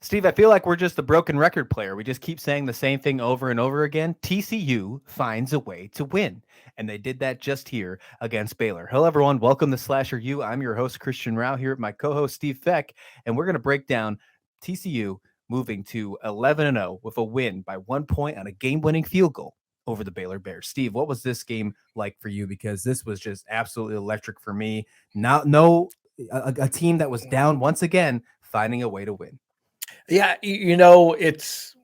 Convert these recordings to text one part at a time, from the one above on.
Steve, I feel like we're just a broken record player. We just keep saying the same thing over and over again. TCU finds a way to win, and they did that just here against Baylor. Hello, everyone. Welcome to Slasher U. I'm your host, Christian Rao, here with my co-host, Steve Feck, and we're going to break down TCU moving to 11-0 with a win by 1 point on a game-winning field goal over the Baylor Bears. Steve, what was this game like for you? Because this was just absolutely electric for me. A team that was down once again, finding a way to win. Yeah, it's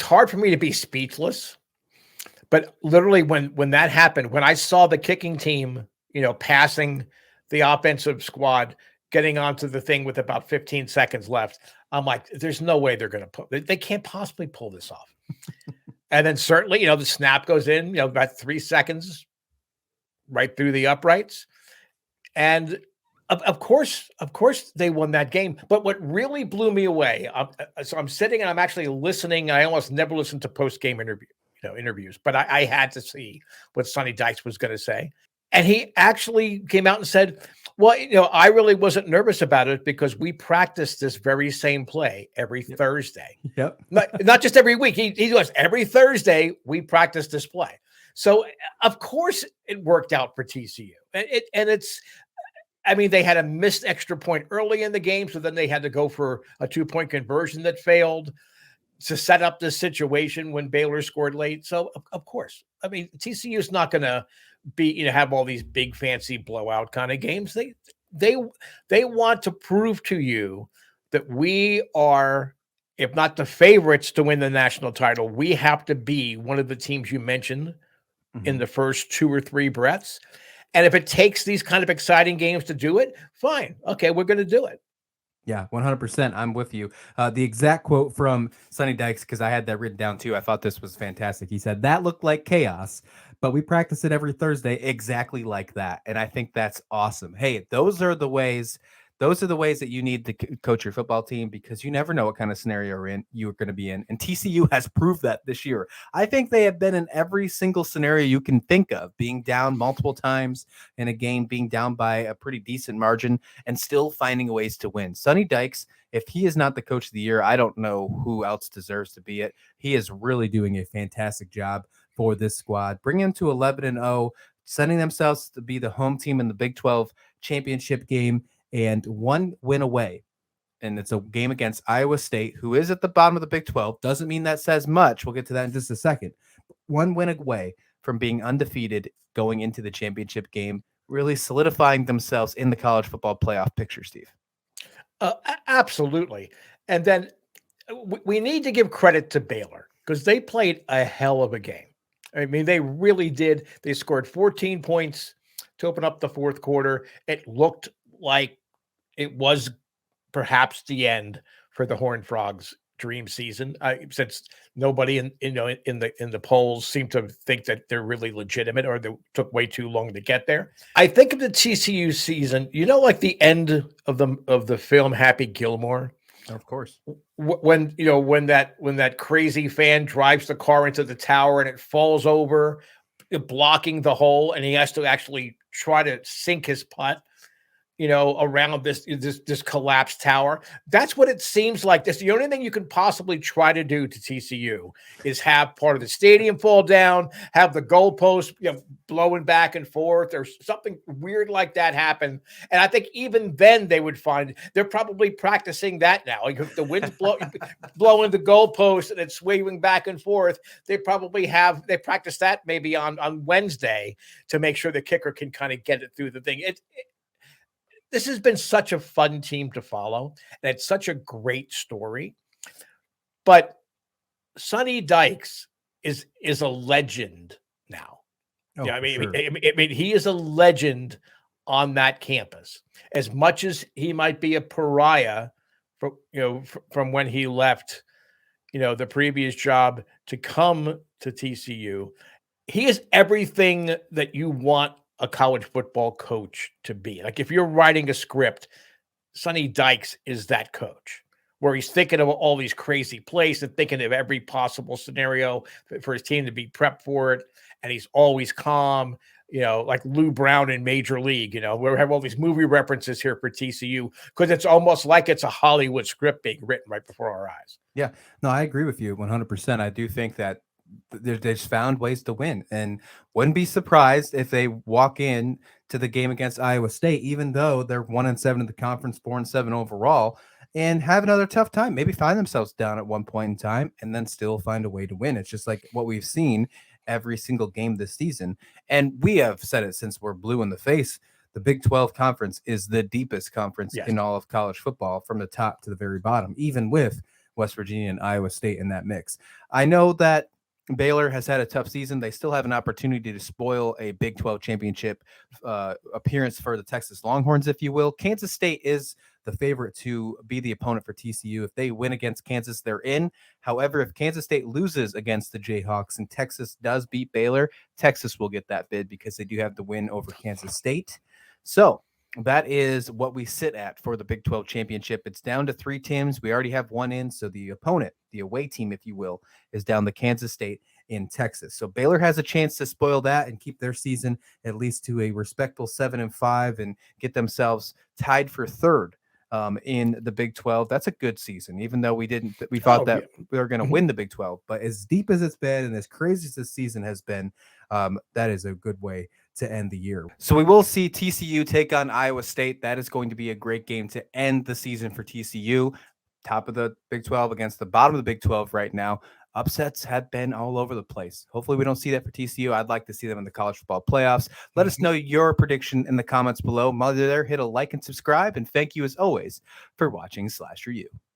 hard for me to be speechless, but literally when that happened, when I saw the kicking team, passing the offensive squad, getting onto the thing with about 15 seconds left, I'm like, there's no way they're going to they can't possibly pull this off. And then certainly, the snap goes in, about 3 seconds right through the uprights. And of course, they won that game. But what really blew me away, so I'm sitting and I'm actually listening. I almost never listen to post-game interviews, but I had to see what Sonny Dykes was going to say. And he actually came out and said, well, I really wasn't nervous about it because we practiced this very same play every Thursday. Yep. not just every week. He goes, every Thursday we practice this play. So, of course, it worked out for TCU. They had a missed extra point early in the game, so then they had to go for a 2-point conversion that failed to set up this situation when Baylor scored late. So, of course, TCU is not going to have all these big fancy blowout kind of games. They want to prove to you that we are, if not the favorites to win the national title, we have to be one of the teams you mentioned in the first 2 or 3 breaths. And if it takes these kind of exciting games to do it, fine. Okay, we're going to do it. Yeah, 100%. I'm with you. The exact quote from Sonny Dykes, because I had that written down too. I thought this was fantastic. He said, that looked like chaos, but we practice it every Thursday exactly like that. And I think that's awesome. Hey, those are the ways that you need to coach your football team, because you never know what kind of scenario you're going to be in. And TCU has proved that this year. I think they have been in every single scenario you can think of, being down multiple times in a game, being down by a pretty decent margin, and still finding ways to win. Sonny Dykes, if he is not the coach of the year, I don't know who else deserves to be it. He is really doing a fantastic job for this squad, bringing them to 11-0, setting themselves to be the home team in the Big 12 championship game, and 1 win away. And it's a game against Iowa State, who is at the bottom of the Big 12. Doesn't mean that says much. We'll get to that in just a second. 1 win away from being undefeated going into the championship game, really solidifying themselves in the college football playoff picture, Steve. Absolutely. And then we need to give credit to Baylor because they played a hell of a game. They really did. They scored 14 points to open up the fourth quarter. It looked like it was perhaps the end for the Horned Frogs' dream season, since nobody in the polls seemed to think that they're really legitimate, or they took way too long to get there. I think of the TCU season, like the end of the film Happy Gilmore. Of course. When that crazy fan drives the car into the tower and it falls over, blocking the hole, and he has to actually try to sink his putt, around this collapsed tower. That's what it seems like. This the only thing you can possibly try to do to TCU is have part of the stadium fall down, have the goalpost blowing back and forth, or something weird like that happen. And I think even then they would find they're probably practicing that now. Like if the wind's blowing the goalpost and it's swaying back and forth, they practice that maybe on Wednesday to make sure the kicker can kind of get it through the thing. This has been such a fun team to follow, and it's such a great story. But Sonny Dykes is a legend now. Oh, Yeah, sure. He is a legend on that campus. As much as he might be a pariah from when he left, the previous job to come to TCU, he is everything that you want a college football coach to be. Like if you're writing a script, Sonny Dykes is that coach, where he's thinking of all these crazy plays and thinking of every possible scenario for his team to be prepped for it. And he's always calm. like Lou Brown in Major League. We have all these movie references here for TCU because it's almost like it's a Hollywood script being written right before our eyes. Yeah, no, I agree with you 100%. I do think that they just found ways to win, and wouldn't be surprised if they walk in to the game against Iowa State, even though they're 1-7 in the conference, 4-7 overall, and have another tough time. Maybe find themselves down at one point in time, and then still find a way to win. It's just like what we've seen every single game this season, and we have said it since we're blue in the face. The Big 12 conference is the deepest conference Yes. in all of college football, from the top to the very bottom, even with West Virginia and Iowa State in that mix. I know that Baylor has had a tough season. They still have an opportunity to spoil a Big 12 championship appearance for the Texas Longhorns, if you will. Kansas State is the favorite to be the opponent for TCU. If they win against Kansas, they're in. However, if Kansas State loses against the Jayhawks and Texas does beat Baylor, Texas will get that bid because they do have the win over Kansas State. So that is what we sit at for the Big 12 championship. It's down to 3 teams. We already have one in. So the opponent, the away team, if you will, is down to Kansas State in Texas. So Baylor has a chance to spoil that and keep their season at least to a respectable 7-5 and get themselves tied for third in the Big 12. That's a good season, even though we thought that we were going to win the Big 12. But as deep as it's been and as crazy as this season has been, that is a good way to end the year. So we will see TCU take on Iowa State. That is going to be a great game to end the season for TCU. Top of the Big 12 against the bottom of the Big 12 right now. Upsets have been all over the place. Hopefully we don't see that for TCU. I'd like to see them in the college football playoffs. Let us know your prediction in the comments below. Mother there, hit a like and subscribe. And thank you as always for watching Slasher U.